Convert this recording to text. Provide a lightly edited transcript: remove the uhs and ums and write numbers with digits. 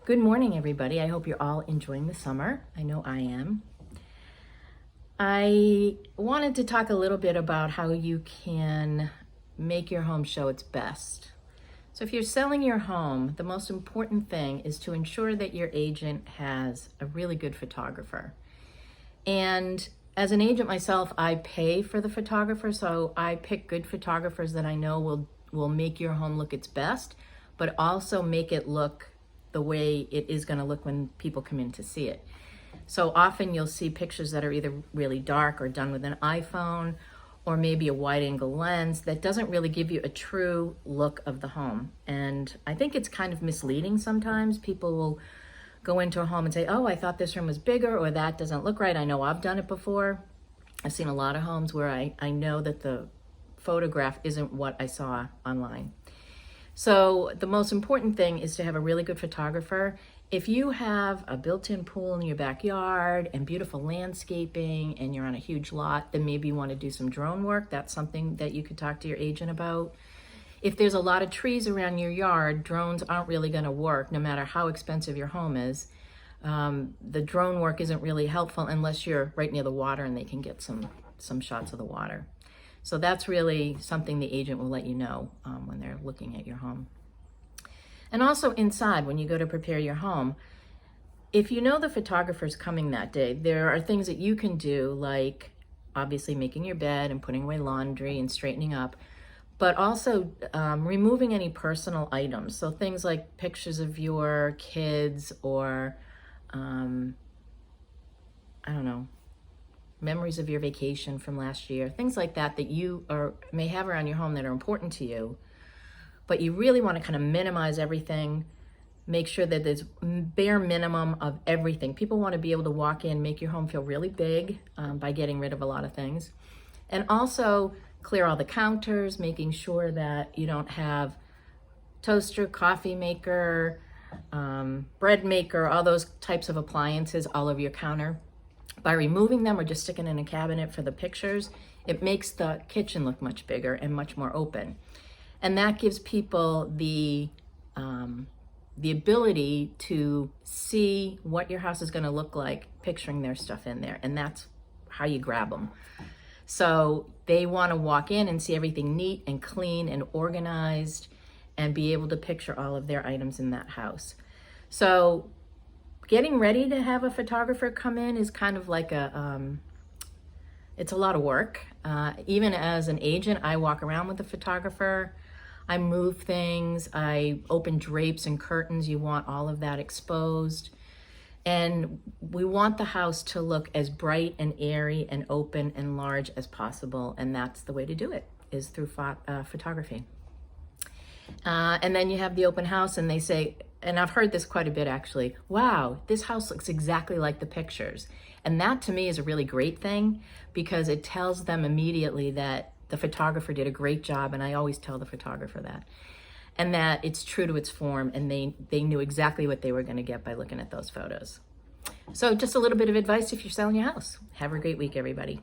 Good morning, everybody. I hope you're all enjoying the summer. I know I am. I wanted to talk a little bit about how you can make your home show its best. So if you're selling your home, the most important thing is to ensure that your agent has a really good photographer. And as an agent myself, I pay for the photographer, so I pick good photographers that I know will make your home look its best, but also make it look the way it is going to look when people come in to see it. So often you'll see pictures that are either really dark or done with an iPhone or maybe a wide angle lens that doesn't really give you a true look of the home. And I think it's kind of misleading sometimes. People will go into a home and say, oh, I thought this room was bigger, or that doesn't look right. I know I've done it before. I've seen a lot of homes where I know that the photograph isn't what I saw online. So the most important thing is to have a really good photographer. If you have a built-in pool in your backyard and beautiful landscaping and you're on a huge lot, then maybe you want to do some drone work. That's something that you could talk to your agent about. If there's a lot of trees around your yard, drones aren't really going to work no matter how expensive your home is. The drone work isn't really helpful unless you're right near the water and they can get some shots of the water. So that's really something the agent will let you know when they're looking at your home. And also inside, when you go to prepare your home, if you know the photographer's coming that day, there are things that you can do, like obviously making your bed and putting away laundry and straightening up, but also removing any personal items. So things like pictures of your kids or, I don't know, memories of your vacation from last year, things like that you may have around your home that are important to you, but you really want to kind of minimize everything, make sure that there's bare minimum of everything. People want to be able to walk in, make your home feel really big by getting rid of a lot of things. And also clear all the counters, making sure that you don't have toaster, coffee maker, bread maker, all those types of appliances all over your counter. By removing them or just sticking in a cabinet for the pictures, it makes the kitchen look much bigger and much more open. And that gives people the ability to see what your house is going to look like, picturing their stuff in there. And that's how you grab them. So they want to walk in and see everything neat and clean and organized and be able to picture all of their items in that house. So getting ready to have a photographer come in is kind of like it's a lot of work. Even as an agent, I walk around with the photographer. I move things. I open drapes and curtains. You want all of that exposed. And we want the house to look as bright and airy and open and large as possible. And that's the way to do it, is through photography. And then you have the open house and they say, and I've heard this quite a bit actually, wow, this house looks exactly like the pictures. And that to me is a really great thing because it tells them immediately that the photographer did a great job, and I always tell the photographer that, and that it's true to its form, and they knew exactly what they were going to get by looking at those photos. So just a little bit of advice if you're selling your house. Have a great week, everybody.